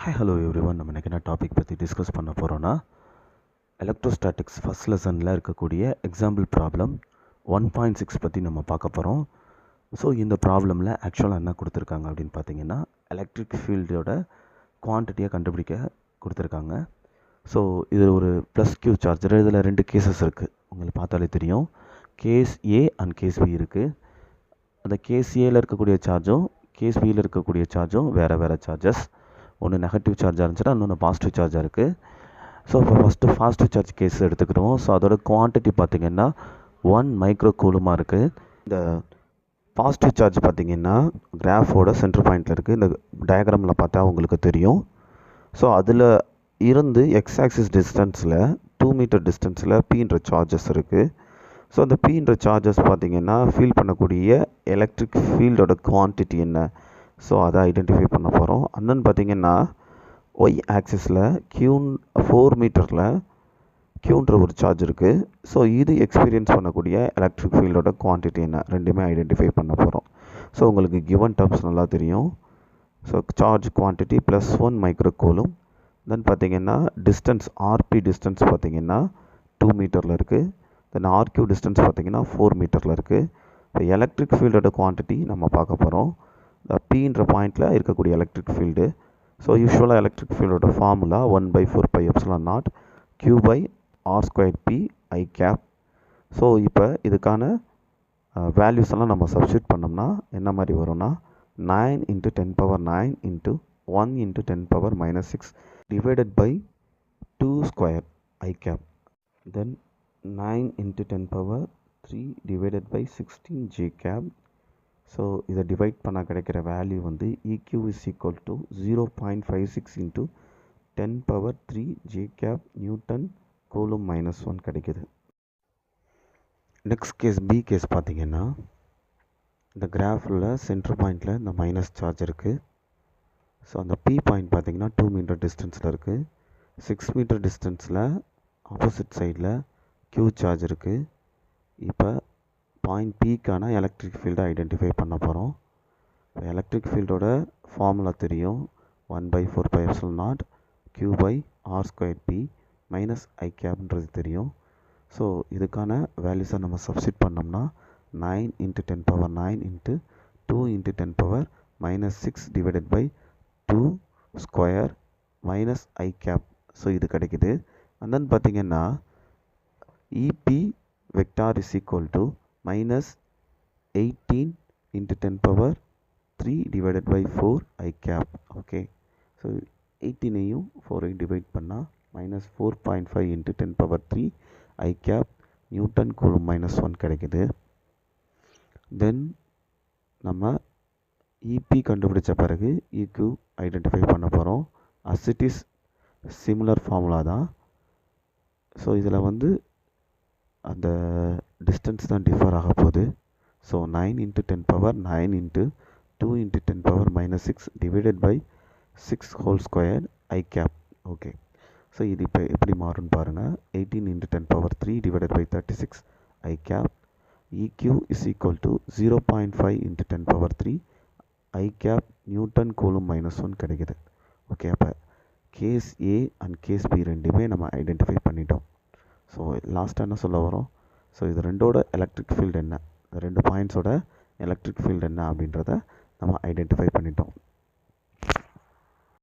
Hi hello every one. நம்ம இன்றைக்கி என்ன டாபிக் பற்றி டிஸ்கஸ் பண்ண போகிறோன்னா, எலக்ட்ரோஸ்டாட்டிக்ஸ் ஃபஸ்ட் லெசனில் இருக்கக்கூடிய எக்ஸாம்பிள் ப்ராப்ளம் 1.6 பற்றி நம்ம பார்க்க போகிறோம். ஸோ இந்த ப்ராப்ளமில் ஆக்சுவலாக என்ன கொடுத்துருக்காங்க அப்படின்னு பார்த்தீங்கன்னா, எலக்ட்ரிக் ஃபீல்டோட குவான்டிட்டியை கண்டுபிடிக்க கொடுத்துருக்காங்க. ஸோ இது ஒரு ப்ளஸ் கியூ சார்ஜர். இதில் ரெண்டு கேசஸ் இருக்குது, உங்களுக்கு பார்த்தாலே தெரியும். Case A and case B இருக்குது. அந்த கேஸ் ஏயில் இருக்கக்கூடிய சார்ஜும் கேஸ் பியில் இருக்கக்கூடிய சார்ஜும் வேறு வேறு சார்ஜஸ். ஒன்று நெகட்டிவ் சார்ஜாக இருந்துச்சுன்னா இன்னொன்று பாசிட்டிவ் சார்ஜாக இருக்குது. ஸோ இப்போ ஃபஸ்ட்டு பாசிட்டிவ் சார்ஜ் கேஸ் எடுத்துக்கிடுவோம். ஸோ அதோட குவான்டிட்டி பார்த்திங்கன்னா 1 மைக்ரோ கூலுமாக இருக்குது. இந்த பாசிட்டிவ் சார்ஜ் பார்த்திங்கன்னா கிராஃபோட சென்டர் பாயிண்டில் இருக்குது. இந்த டயக்ராமில் பார்த்தா உங்களுக்கு தெரியும். ஸோ அதில் இருந்து எக்ஸ் ஆக்சிஸ் டிஸ்டன்ஸில் 2 மீட்டர் டிஸ்டன்ஸில் பீன்ற சார்ஜஸ் இருக்குது. ஸோ அந்த பீன்ற சார்ஜஸ் பார்த்திங்கன்னா ஃபீல் பண்ணக்கூடிய எலக்ட்ரிக் ஃபீல்டோட குவான்டிட்டி என்ன, ஸோ அதை ஐடென்டிஃபை பண்ண போகிறோம். அண்ணன் பார்த்திங்கன்னா ஒய் ஆக்சிஸில் 4 மீட்டரில் க்யூன்ற ஒரு சார்ஜ் இருக்குது. ஸோ இது எக்ஸ்பீரியன்ஸ் பண்ணக்கூடிய எலக்ட்ரிக் ஃபீல்டோட குவான்டிட்டி என்ன, ரெண்டுமே ஐடென்டிஃபை பண்ண போகிறோம். ஸோ உங்களுக்கு கிவன் டேர்ம்ஸ் நல்லா தெரியும். So charge quantity +1 micro coulomb. Then பார்த்திங்கன்னா டிஸ்டன்ஸ் ஆர்பி டிஸ்டன்ஸ் பார்த்திங்கன்னா 2 மீட்டரில் இருக்குது. தென் ஆர்கியூ டிஸ்டன்ஸ் பார்த்திங்கன்னா 4 மீட்டரில் இருக்குது. இப்போ எலக்ட்ரிக் ஃபீல்டோட குவான்டிட்டி நம்ம பார்க்க போகிறோம். பீன்ற பாயிண்டில் இருக்கக்கூடிய எலக்ட்ரிக் ஃபீல்டு. ஸோ யூஸ்வலாக எலக்ட்ரிக் ஃபீல்டோட formula 1/4πε0 Q/r²p I cap. So இப்போ இதுக்கான வேல்யூஸ் எல்லாம் நம்ம சப்ஸ்டியூட் பண்ணோம்னா என்ன மாதிரி வரும்னா 9 × 10⁻9 × 1 × 10⁻6 divided by 2² I cap. Then 9 × 10⁻3 divided by 16 J cap. So இதை டிவைட் பண்ண கிடைக்கிற வேல்யூ வந்து EQ is equal to 0.56 × 10⁻3 J cap newton coulomb -1 கிடைக்குது. நெக்ஸ்ட் கேஸ் பி கேஸ் பார்த்திங்கன்னா, இந்த கிராஃபில் சென்டர் பாயிண்டில் இந்த மைனஸ் சார்ஜ் இருக்குது. ஸோ அந்த பி பாயிண்ட் பார்த்திங்கன்னா 2 மீட்டர் டிஸ்டன்ஸில் இருக்குது. 6 மீட்டர் டிஸ்டன்ஸில் ஆப்போசிட் சைடில் Q சார்ஜ் இருக்குது. இப்போ பாயிண்ட் பிக்கான எலக்ட்ரிக் ஃபீல்டை ஐடென்டிஃபை பண்ண போகிறோம். இப்போ எலக்ட்ரிக் ஃபீல்டோட ஃபார்முலா தெரியும். 1/4πε0 Q/r²p - I capன்றது தெரியும். ஸோ இதுக்கான வேல்யூஸை நம்ம சப்ஸ்டிட் பண்ணோம்னா 9 × 10⁻9 × 2 × 10⁻6 divided by 2² I cap. So இது கிடைக்குது. அண்ட் தென் பார்த்திங்கன்னா EP vector is equal to -18 × 10⁻3 divided by 4 I cap. Okay, so 18ஐயும் 4ஐயும் டிவைட் பண்ணால் -4.5 × 10⁻3 I cap நியூட்டன் கூலும் -1 கிடைக்குது. தென் நம்ம EP கண்டுபிடிச்ச பிறகு EQ ஐடென்டிஃபை பண்ண போகிறோம். as it is similar formula தான். ஸோ இதில் வந்து அந்த டிஸ்டன்ஸ் தான் டிஃபர் ஆக போகுது. So 9 × 10⁻9 × 2 × 10⁻6 divided by 6² I cap. Okay, so இது இப்போ எப்படி மாறும்னு பாருங்கள். 18 × 10⁻3 divided by 36 I cap. EQ is equal to 0.5 × 10⁻3 I cap newton coulomb -1 கிடைக்குது. ஓகே, அப்போ case A and case B ரெண்டுமே நம்ம ஐடென்டிஃபை பண்ணிட்டோம். ஸோ லாஸ்ட்டாக என்ன சொல்ல வரோம், ஸோ இது ரெண்டோட எலக்ட்ரிக் ஃபீல்டு என்ன, ரெண்டு பாயிண்ட்ஸோட எலக்ட்ரிக் ஃபீல்டு என்ன அப்படின்றத நம்ம ஐடென்டிஃபை பண்ணிட்டோம்.